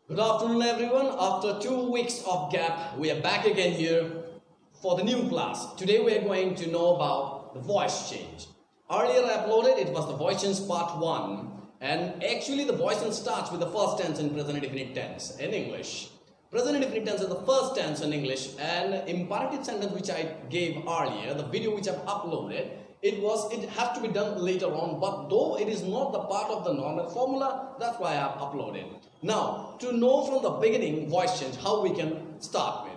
Good afternoon everyone. After 2 weeks of gap, we are back again here for the new class. Today we are going to know about the voice change. Earlier I uploaded, it was the voice change part 1, and actually the voice change starts with the first tense in present indefinite tense in English. Present indefinite tense is the first tense in English, and imperative sentence which I gave earlier, the video which I've uploaded, it has to be done later on, but though it is not the part of the normal formula, that's why I have uploaded. Now, to know from the beginning voice change, how we can start with.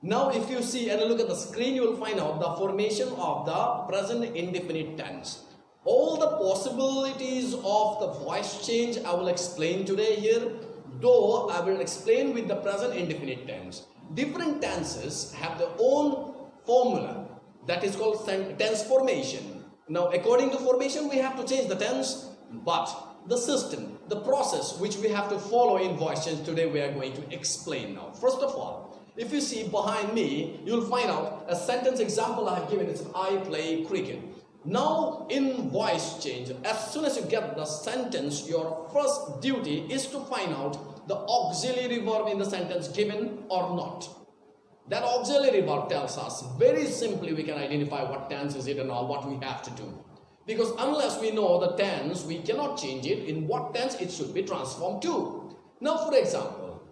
Now, if you see and look at the screen, you will find out the formation of the present indefinite tense. All the possibilities of the voice change I will explain today here, though I will explain with the present indefinite tense. Different tenses have their own formula. That is called tense formation. Now, according to formation, we have to change the tense, but the system, the process which we have to follow in voice change, today we are going to explain now. First of all, if you see behind me, you'll find out a sentence example I have given. It's I play cricket. Now, in voice change, as soon as you get the sentence, your first duty is to find out the auxiliary verb in the sentence given or not. That auxiliary verb tells us very simply we can identify what tense is it and all what we have to do. Because unless we know the tense, we cannot change it in what tense it should be transformed to. Now, for example,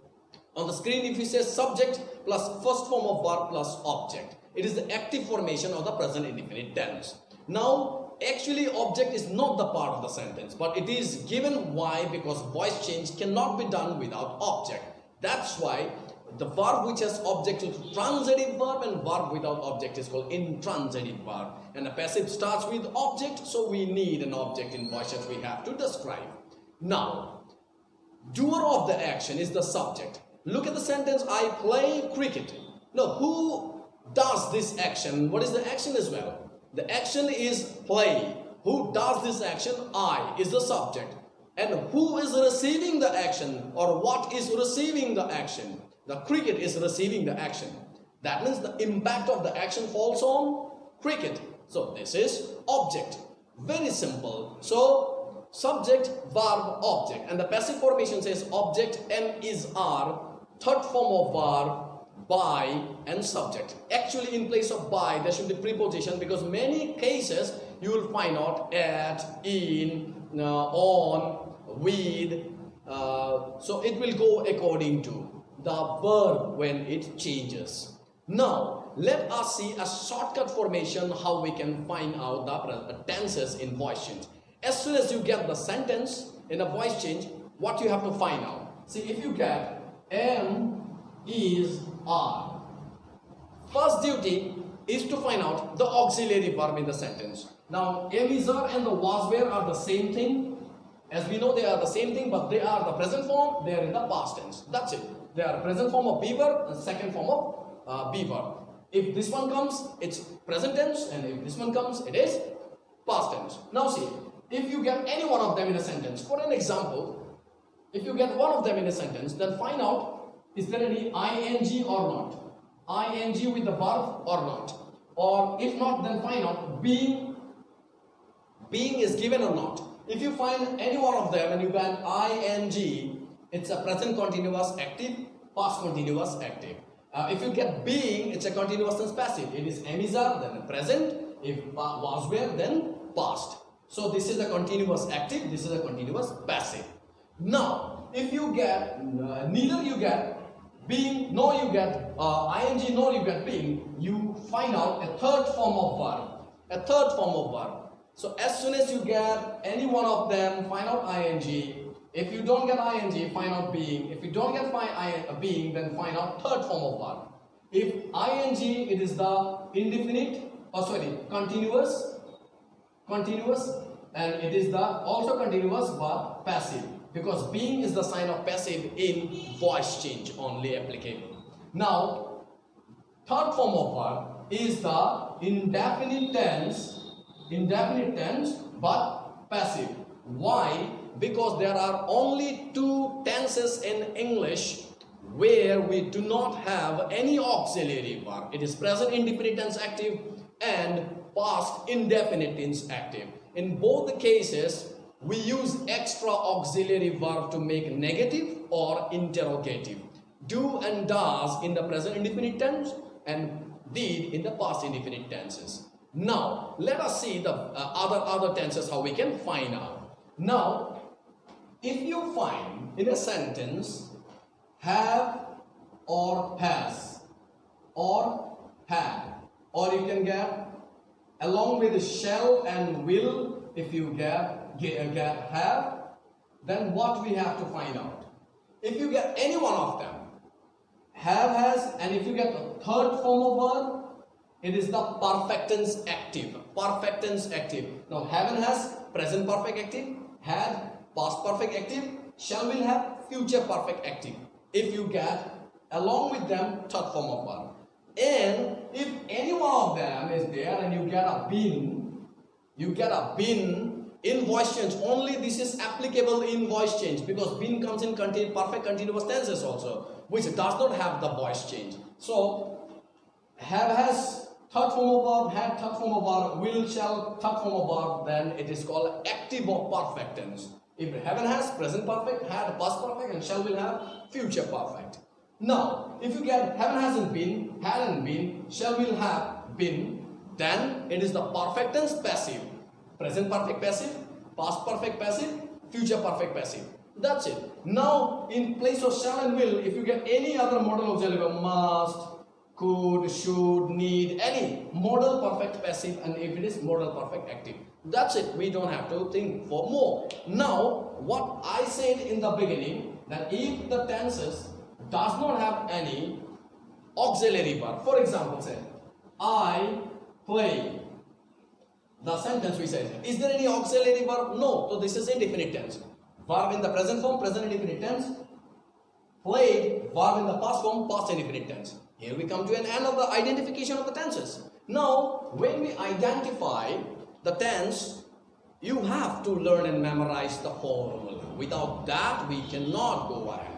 on the screen if you say subject plus first form of verb plus object, it is the active formation of the present indefinite tense. Now, actually object is not the part of the sentence, but it is given. Why? Because voice change cannot be done without object. That's why the verb which has object is transitive verb, and verb without object is called intransitive verb. And the passive starts with object, so we need an object in voice change we have to describe. Now, doer of the action is the subject. Look at the sentence, I play cricket. Now, who does this action? What is the action as well? The action is play. Who does this action? I is the subject. And who is receiving the action, or what is receiving the action? The cricket is receiving the action. That means the impact of the action falls on cricket. So this is object. Very simple. So subject, verb, object. And the passive formation says object, am, is, are. Third form of verb, by, and subject. Actually, in place of by, there should be preposition, because many cases you will find out at, in, on, with. So it will go according to the verb when it changes. Now, let us see a shortcut formation how we can find out the tenses in voice change. As soon as you get the sentence in a voice change, what you have to find out. See, if you get am, is, are. First duty is to find out the auxiliary verb in the sentence. Now, am, is, are and the was, were are the same thing. As we know, they are the same thing, but they are the present form, they are in the past tense. That's it. They are present form of be verb and second form of be verb. If this one comes, it's present tense, and if this one comes, it is past tense. Now see, if you get any one of them in a sentence, for an example, if you get one of them in a sentence, then find out, is there any ing or not? Ing with the verb or not? Or if not, then find out being is given or not. If you find any one of them and you get ing, it's a present continuous active, past continuous active. If you get being, it's a continuous tense passive. It is am, is, are, then present. If was, were, then past. So this is a continuous active, this is a continuous passive. Now, if you get neither you get being nor you get ing nor you get being, you find out a third form of verb. A third form of verb. So as soon as you get any one of them, find out ing. If you don't get ing, find out being. If you don't get being, then find out third form of verb. If ing, it is the indefinite, continuous, and it is the also continuous but passive, because being is the sign of passive in voice change only applicable. Now, third form of verb is the indefinite tense but passive. Why? Because there are only two tenses in English where we do not have any auxiliary verb. It is present indefinite tense active and past indefinite tense active. In both the cases, we use extra auxiliary verb to make negative or interrogative. Do and does in the present indefinite tense and did in the past indefinite tenses. Now, let us see the other tenses, how we can find out. Now, if you find in a sentence have or has or had, or you can get along with shall and will, if you get have, then what we have to find out? If you get any one of them, have, has, and if you get the third form of verb, it is the perfect tense active. Perfect tense active. Now, have and has, present perfect active, had, past perfect active, shall will have, future perfect active. If you get along with them, third form of verb. And if any one of them is there and you get a been in voice change, only this is applicable in voice change, because been comes in perfect continuous tenses also, which does not have the voice change. So, have, has, third form of verb, had, third form of verb, will, shall, third form of verb, then it is called active or perfect tense. If have and has, present perfect, had, past perfect, and shall will have, future perfect. Now, if you get have and hasn't been, hadn't been, shall will have been, then it is the perfect tense passive. Present perfect passive, past perfect passive, future perfect passive. That's it. Now, in place of shall and will, if you get any other modal auxiliary verb, must, could, should, need, any modal perfect passive, and if it is modal perfect active. That's it. We don't have to think for more. Now, what I said in the beginning, that if the tenses does not have any auxiliary verb, for example, say, I play. The sentence we said, is there any auxiliary verb? No. So this is indefinite tense. Verb in the present form, present indefinite tense. Played, verb in the past form, past indefinite tense. Here we come to an end of the identification of the tenses. Now, when we identify the tense, you have to learn and memorize the formula. Without that, we cannot go ahead.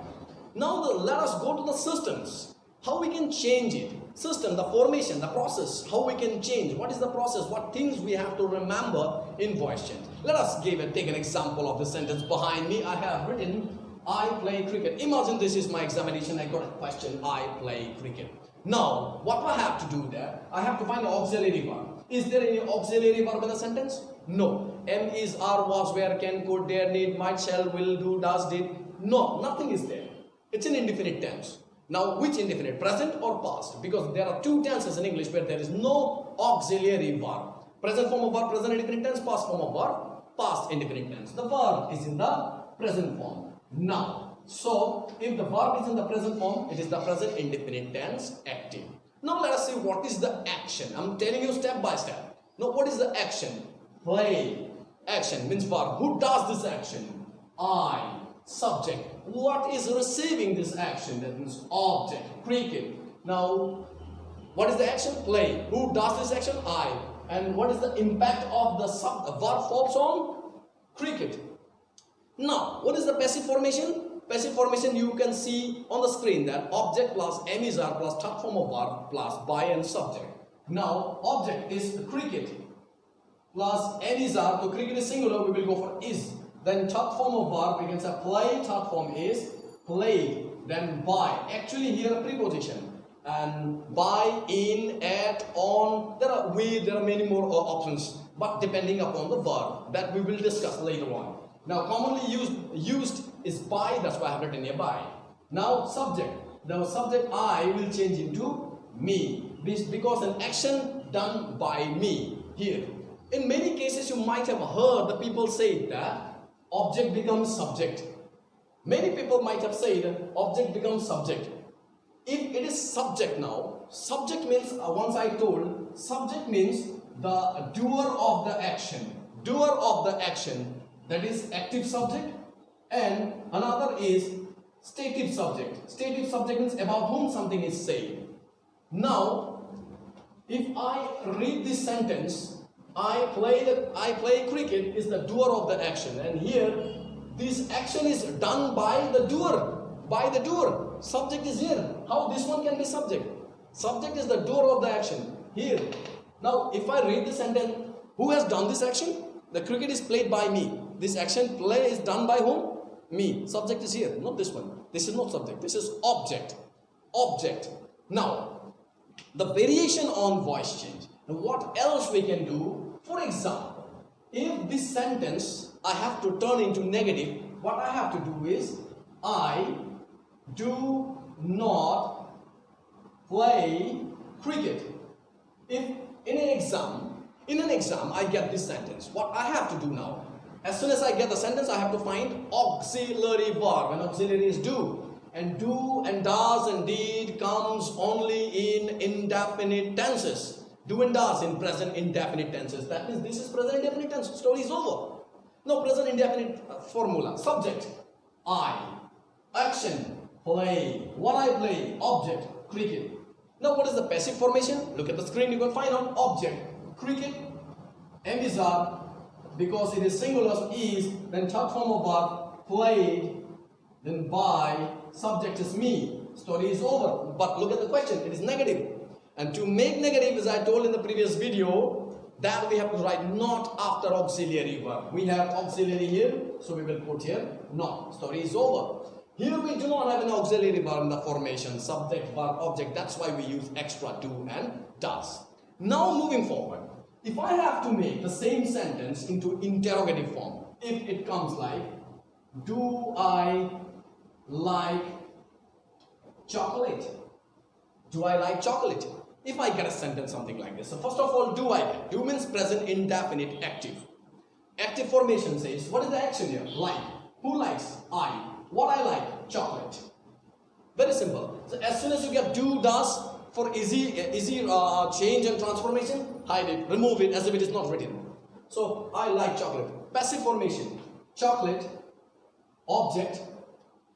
Now, let us go to the systems. How we can change it. System, the formation, the process, how we can change. What is the process? What things we have to remember in voice change. Let us take an example of the sentence behind me. I have written, I play cricket. Imagine this is my examination. I got a question, I play cricket. Now, what do I have to do there? I have to find the auxiliary verb. Is there any auxiliary verb in the sentence? No. Am, is, are, was, where, can, could, dare, need, might, shall, will, do, does, did. No, nothing is there. It's an indefinite tense. Now, which indefinite? Present or past? Because there are two tenses in English where there is no auxiliary verb. Present form of verb, present indefinite tense. Past form of verb, past indefinite tense. The verb is in the present form. Now, so if the verb is in the present form, it is the present indefinite tense active. Now, let us see what is the action. I'm telling you step by step. Now, what is the action? Play. Action means verb. Who does this action? I. Subject. What is receiving this action? That means object. Cricket. Now, what is the action? Play. Who does this action? I. And what is the impact of the verb forms on? Cricket. Now, what is the passive formation? Passive formation you can see on the screen, that object plus am is are plus third form of verb plus by and subject. Now, object is cricket plus am is are. So cricket is singular, we will go for is. Then third form of verb, we can say play, third form is played. Then by, actually here a preposition. And by, in, at, on, there are many more options, but depending upon the verb that we will discuss later on. Now commonly used is by, that's why I have written here by. Now subject, the subject I will change into me, because an action done by me here. In many cases you might have heard the people say that object becomes subject. Many people might have said object becomes subject. If it is subject now, subject means, once I told, subject means the doer of the action. Doer of the action, that is active subject, and another is stative subject. Stative subject means about whom something is said. Now, if I read this sentence, I play cricket is the doer of the action, and here this action is done by the doer. By the doer. Subject is here. How this one can be subject? Subject is the doer of the action. Here. Now, if I read this sentence, who has done this action? The cricket is played by me. This action play is done by whom? Me. Subject is here, not this one. This is not subject. This is object. Object. Now, the variation on voice change. And what else we can do? For example, if this sentence I have to turn into negative, what I have to do is I do not play cricket. If in an exam I get this sentence, what I have to do now? As soon as I get the sentence, I have to find auxiliary verb, and auxiliary is do. And do and does and did comes only in indefinite tenses. Do and does in present indefinite tenses. That means this is present indefinite tense. Story is over. Now present indefinite formula. Subject, I. Action, play. What I play, object, cricket. Now what is the passive formation? Look at the screen, you can find out object, cricket, emissary, because it is singular, is, then third form of verb, played, then by, subject is me. Story is over. But look at the question, it is negative. And to make negative, as I told in the previous video, that we have to write not after auxiliary verb. We have auxiliary here, so we will put here not. Story is over. Here we do not have an auxiliary verb in the formation, subject, verb, object. That's why we use extra do and does. Now moving forward, if I have to make the same sentence into interrogative form, if it comes like, do I like chocolate? Do I like chocolate? If I get a sentence something like this. So first of all, do I get? Do means present indefinite active. Active formation says, what is the action here? Like. Who likes? I. What I like? Chocolate. Very simple. So as soon as you get do, does, for easy change and transformation, hide it, remove it as if it is not written. So I like chocolate. Passive formation. Chocolate, object,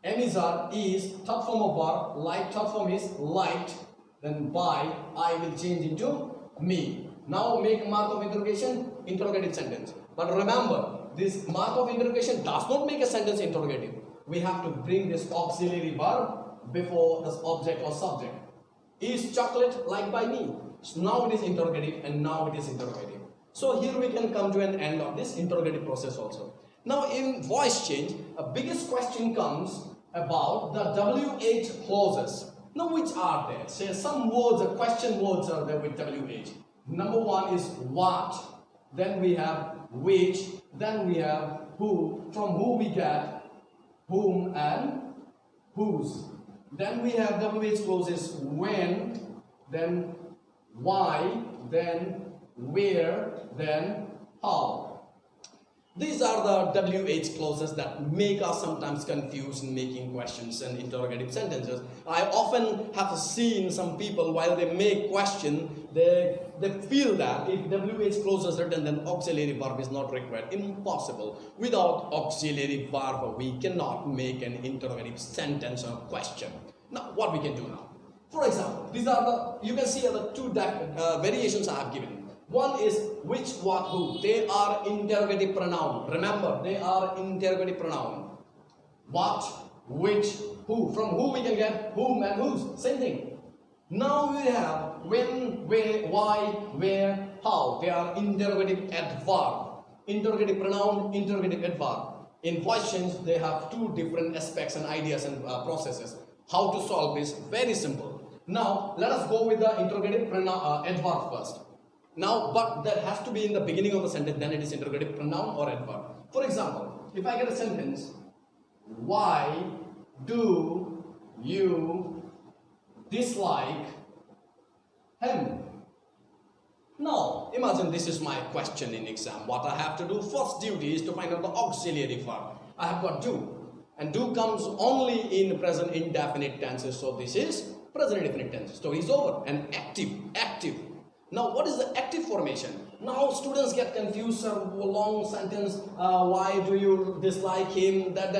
emissary is, third form of verb, like, third form is liked, then by, I will change into me. Now make a mark of interrogation, interrogative sentence. But remember, this mark of interrogation does not make a sentence interrogative. We have to bring this auxiliary verb before this object or subject. Is chocolate liked by me? So now it is interrogative and now it is interrogative. So here we can come to an end of this interrogative process also. Now in voice change, a biggest question comes about the WH clauses. Now which are there? Say some words, question words are there with WH. Number one is what, then we have which, then we have who, from who we get whom and whose. Then we have WH clauses when, then why, then where, then how. These are the WH clauses that make us sometimes confused in making questions and interrogative sentences. I often have seen some people, while they make question, they feel that if WH clause is written, then auxiliary verb is not required. Impossible. Without auxiliary verb, we cannot make an interrogative sentence or question. Now, what we can do now? For example, these are the, you can see the two variations I have given. One is which, what, who. They are interrogative pronoun. Remember, they are interrogative pronoun. What, which, who. From who we can get whom and whose. Same thing. Now we have when, where, why, where, how. They are interrogative adverb. Interrogative pronoun, interrogative adverb. In voice change, they have two different aspects and ideas and processes. How to solve this? Very simple. Now, let us go with the interrogative adverb first. Now, but that has to be in the beginning of the sentence, then it is interrogative pronoun or adverb. For example, if I get a sentence, why do you dislike him? Now, imagine this is my question in exam. What I have to do, first duty is to find out the auxiliary verb. I have got do. And do comes only in present indefinite tenses. So this is present indefinite tense. Story is over. And active, active. Now, what is the active formation? Now, students get confused. A long sentence. Why do you dislike him? That.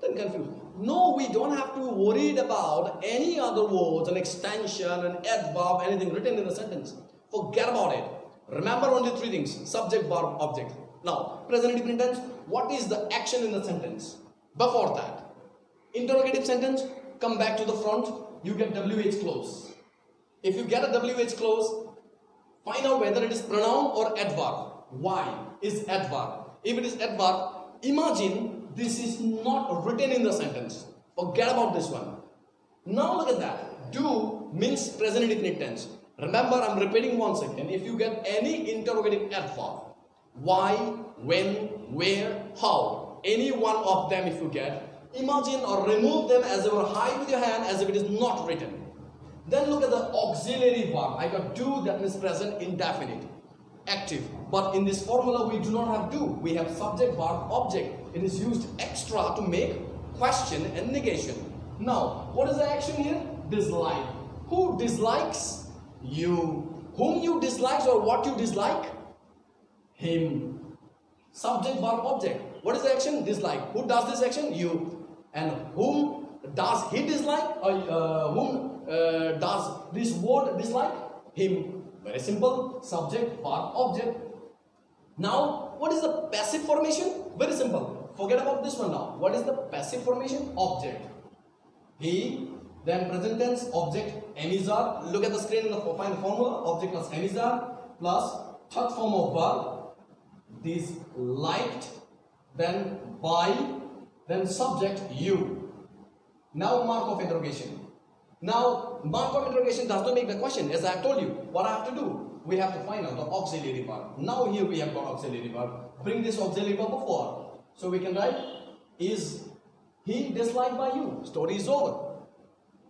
Then confused. No, we don't have to worry about any other words, an extension, an adverb, anything written in the sentence. Forget about it. Remember only three things: subject, verb, object. Now, present indefinite tense. What is the action in the sentence? Before that, interrogative sentence. Come back to the front. You get WH clause. If you get a WH clause, find out whether it is pronoun or adverb. Why is adverb? If it is adverb, imagine this is not written in the sentence. Forget about this one. Now look at that. Do means present indefinite tense. Remember, I'm repeating once again. If you get any interrogative adverb, why, when, where, how, any one of them if you get, imagine or remove them as if or hide with your hand as if it is not written. Then look at the auxiliary verb. I got do, that means present indefinite, active. But in this formula we do not have do. We have subject, verb, object. It is used extra to make question and negation. Now, what is the action here? Dislike. Who dislikes? You. Whom you dislike or what you dislike? Him. Subject, verb, object. What is the action? Dislike. Who does this action? You. And whom does he dislike? Whom does this word dislike? Him. Very simple. Subject, verb, object. Now, what is the passive formation? Very simple. Forget about this one now. What is the passive formation? Object. He, then present tense, object, am. Look at the screen and find the formula. Object plus am plus third form of verb. These liked, then by, then subject, you. Now mark of interrogation. Now mark of interrogation does not make the question. As I have told you, what I have to do? We have to find out the auxiliary verb. Now here we have got auxiliary verb. Bring this auxiliary verb before. So we can write, is he disliked by you? Story is over.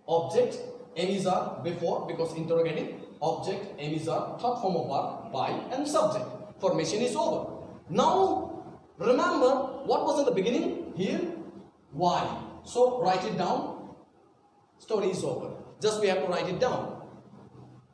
Object, am before because interrogative. Object, am third form of verb, by, and subject. Formation is over. Now remember what was in the beginning here? Why? So write it down. Story is over. Just we have to write it down.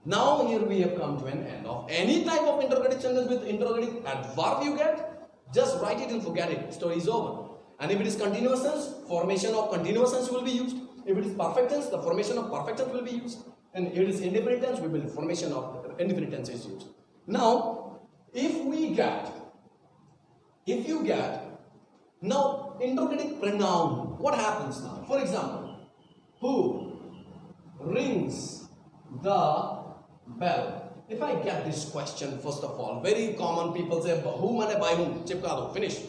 Now here we have come to an end of any type of interrogative sentence with interrogative adverb you get. Just write it and forget it. Story is over. And if it is continuous tense, formation of continuous tense will be used. If it is perfect tense, the formation of perfect tense will be used. And if it is indefinite tense, formation of indefinite tense is used. Now, if you get now interrogative pronoun, what happens now? For example, who rings the bell? If I get this question, first of all, very common people say, whom and by whom? Chipka do, finish.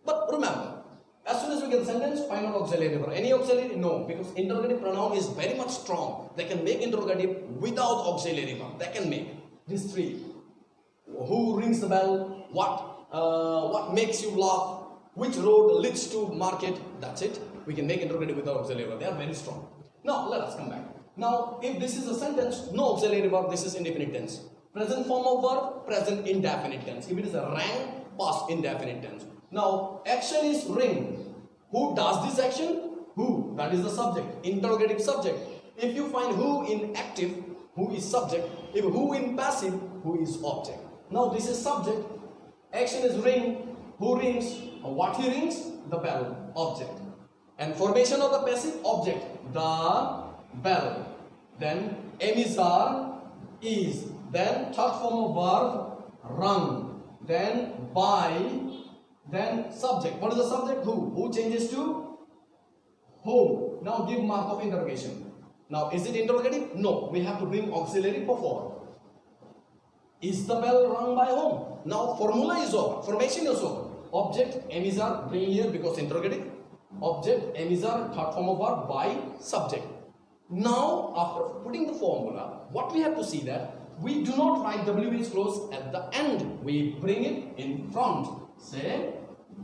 But remember, as soon as we get the sentence, find out auxiliary verb. Any auxiliary? No, because interrogative pronoun is very much strong. They can make interrogative without auxiliary verb. They can make these three. Who rings the bell? What makes you laugh? Which road leads to market? That's it. We can make interrogative without auxiliary verb. They are very strong. Now let us come back. Now, if this is a sentence, no auxiliary verb, this is indefinite tense. Present form of verb, present indefinite tense. If it is a rang, past indefinite tense. Now, action is ring. Who does this action? Who? That is the subject. Interrogative subject. If you find who in active, who is subject. If who in passive, who is object. Now, this is subject. Action is ring. Who rings? What he rings? The bell. Object. And formation of the passive object. The bell. Then emissar is. Then third form of verb rung. Then by. Then subject. What is the subject? Who? Who changes to whom? Now give mark of interrogation. Now is it interrogative? No. We have to bring auxiliary before. Is the bell rung by whom? Now formula is over. Formation is over. Object, emissar, bring here because interrogative. Object, emissar, third form of verb, by, subject. Now after putting the formula, what we have to see that we do not write WH clause at the end. We bring it in front. Say,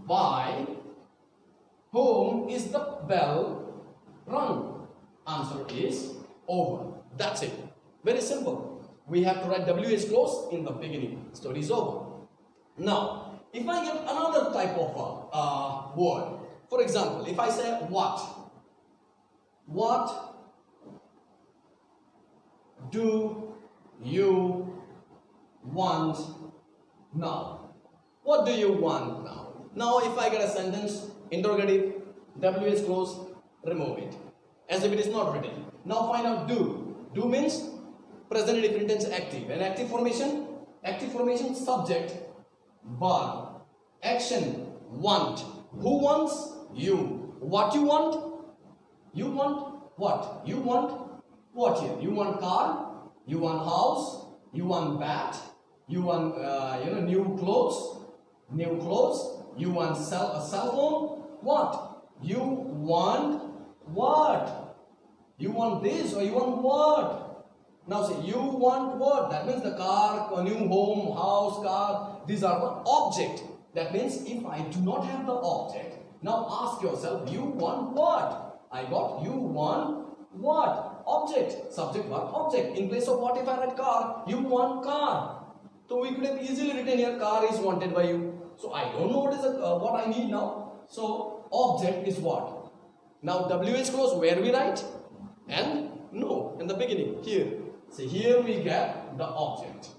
by whom is the bell rung? Answer is over. That's it. Very simple. We have to write WH clause in the beginning. Story is over. Now, if I get another type of word, for example, if I say what do you want now? What do you want now? Now if I get a sentence, interrogative, WH clause, remove it. As if it is not written. Now find out do. Do means present indefinite tense active. And active formation subject, verb. Action, want. Who wants? You. What you want? You want what? You want what here? You want car? You want house? You want bat? You want new clothes? You want a cell phone? what? You want what? You want this or you want what? Now say, you want what? That means the car, a new home, house, car. These are the object. That means if I do not have the object, now ask yourself, you want what? I got you want what? Object. Subject, verb, object. In place of what if I write car? You want car. So we could have easily written here, car is wanted by you. So I don't know what I need now. So object is what? Now WH clause where we write? And no, in the beginning, here. So here we get the object.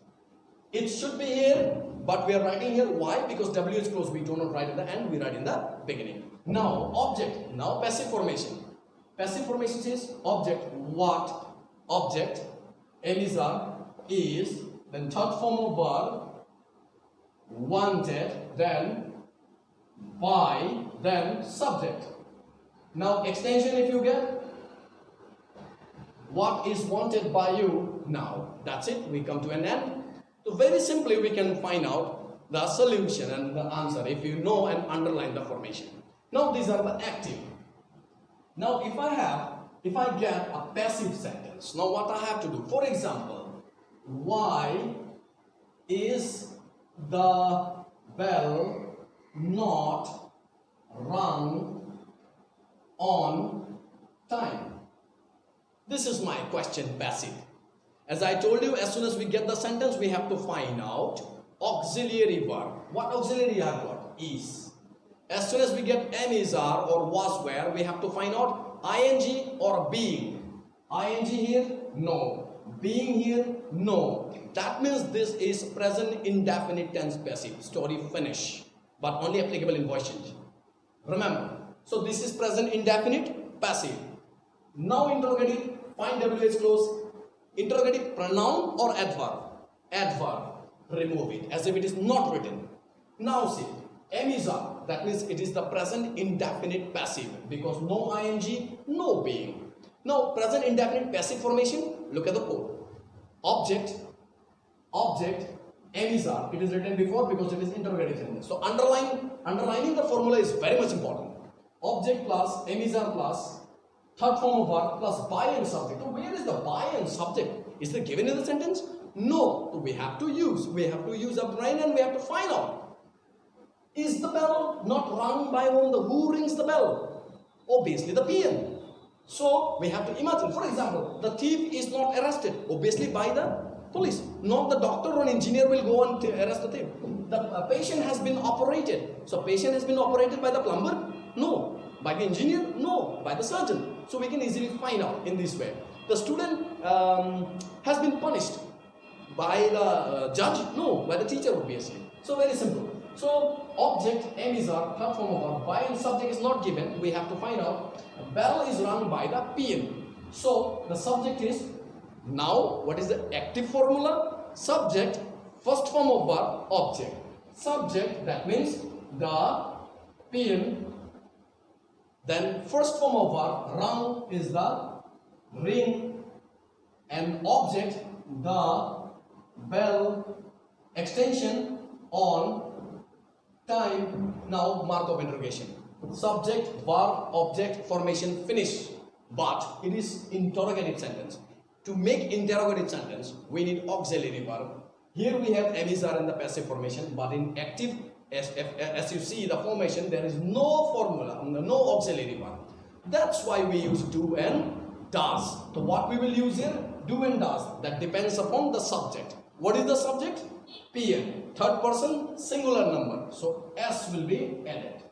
It should be here, but we are writing here. Why? Because WH clause we do not write in the end, we write in the beginning. Now object, now passive formation. Passive formation says object, what? Object, Elisa, is, then third form of verb, wanted, then by, then subject. Now extension if you get, what is wanted by you? Now that's it, we come to an end. So very simply we can find out the solution and the answer if you know and underline the formation. Now these are the active. Now if I get a passive sentence, now what I have to do? For example, why is the bell not rung on time? This is my question, passive. As I told you, as soon as we get the sentence, we have to find out auxiliary verb. What auxiliary I have got? Is. As soon as we get am, is, are or was, where, we have to find out ing or being. Ing here? No. Being here? No. That means this is present indefinite tense passive. Story finish. But only applicable in voice change. Remember. So this is present indefinite passive. Now interrogative, find WH clause. Interrogative, pronoun or adverb? Adverb. Remove it as if it is not written. Now see, am, is, are. That means it is the present indefinite passive because no ing, no being. Now present indefinite passive formation, look at the code. Object, am, is, are. It is written before because it is interrogative sentence. So underlining the formula is very much important. Object plus am, is, are plus third form of verb plus by and subject. So where is the by and subject? Is it given in the sentence? No. So we have to use our brain and we have to find out. Is the bell not rung by whom? Who rings the bell? Obviously the peon. So we have to imagine, for example, the thief is not arrested, obviously by the police. Not the doctor or an engineer will go and arrest the thief. The patient has been operated. So patient has been operated by the plumber? No. By the engineer? No. By the surgeon. So we can easily find out in this way. The student has been punished by the judge? No. By the teacher obviously. So very simple. So object, am, is, are, third form of verb, by and subject is not given. We have to find out. Bell is rung by the peon. So the subject is, now what is the active formula? Subject, first form of verb, object. Subject, that means the peon. Then first form of verb, rung is the ring, and object, the bell, extension, on, time. Now mark of interrogation. Subject, verb, object, formation, finish. But it is interrogative sentence. To make interrogative sentence, we need auxiliary verb. Here we have am, is, are in the passive formation, but in active, as you see the formation, there is no formula, no auxiliary verb. That's why we use do and does. So what we will use here? Do and does. That depends upon the subject. What is the subject? Peon. Third person, singular number. So S will be added.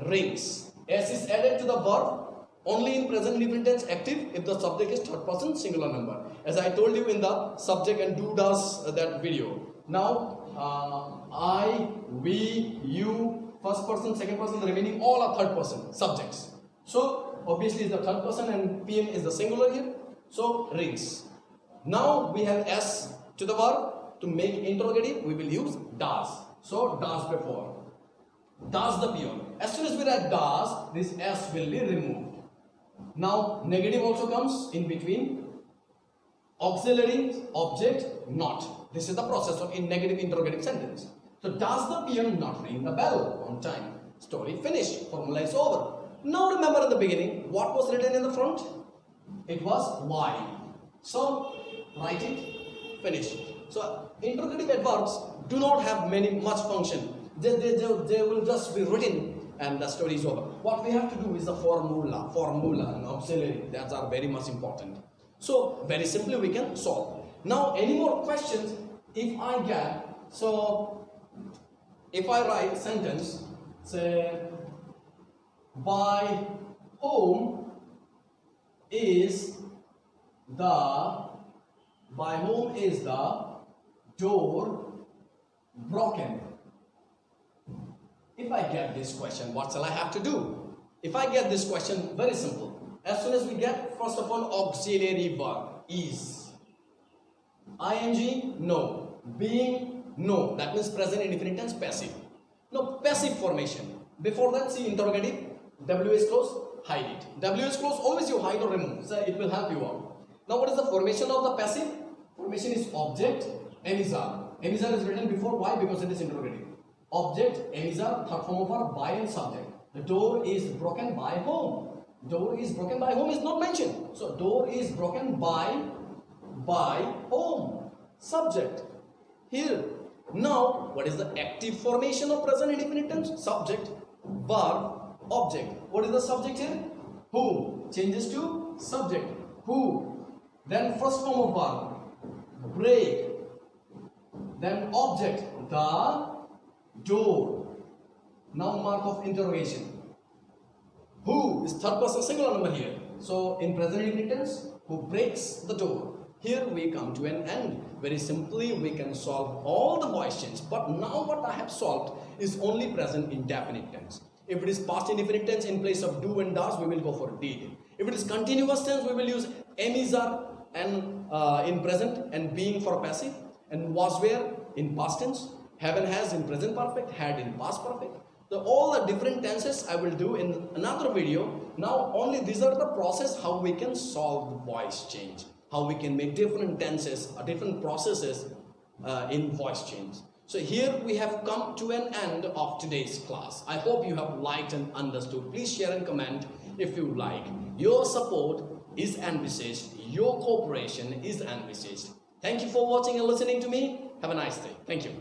Rings. S is added to the verb only in present indifferent tense active if the subject is third person, singular number. As I told you in the subject and do does that video. Now I, we, you, first person, second person, the remaining all are third person subjects. So obviously is the third person and peon is the singular here. So rings. Now we have S to the verb. To make interrogative, we will use does. So does before. Does the peon. As soon as we write does, this S will be removed. Now negative also comes in between. Auxiliary, object, not. This is the process of in negative interrogative sentence. So does the peon not ring the bell on time? Story finished. Formula is over. Now remember in the beginning, what was written in the front? It was why. So write it, finish. So interrogative adverbs do not have much function. They will just be written and the story is over. What we have to do is the formula and auxiliary. That are very much important. So very simply we can solve. Now any more questions? If I get, so if I write sentence, say by whom is the door broken? If I get this question, what shall I have to do? If I get this question, very simple. As soon as we get, first of all, auxiliary verb is. ing, no. Being, no. That means present indefinite tense, passive. Now, passive formation. Before that, see interrogative. W is close, hide it. W is close, always you hide or remove. So it will help you out. Now, what is the formation of the passive? Formation is object, emissary. Emissary is written before. Why? Because it is interrogative. Object, emissary, third form of verb, by and subject. The door is broken by whom? Door is broken by whom is not mentioned. So door is broken by whom? Subject. Here. Now, what is the active formation of present indefinite tense? Subject, verb, object. What is the subject here? Who. Changes to subject. Who. Then first form of verb. Break. Then object. The door. Now mark of interrogation. Who is third person singular number here. So in present indefinite tense, who breaks the door. Here we come to an end. Very simply we can solve all the voice change. But now what I have solved is only present indefinite tense. If it is past indefinite tense, in place of do and does, we will go for did. If it is continuous tense, we will use am, is, are and in present, and being for passive, and was, were in past tense, have and has in present perfect, had in past perfect. All the different tenses I will do in another video. Now only these are the process how we can solve the voice change. How we can make different tenses, different processes in voice change. So here we have come to an end of today's class. I hope you have liked and understood. Please share and comment if you like. Your support is envisaged. Your cooperation is envisaged. Thank you for watching and listening to me. Have a nice day. Thank you.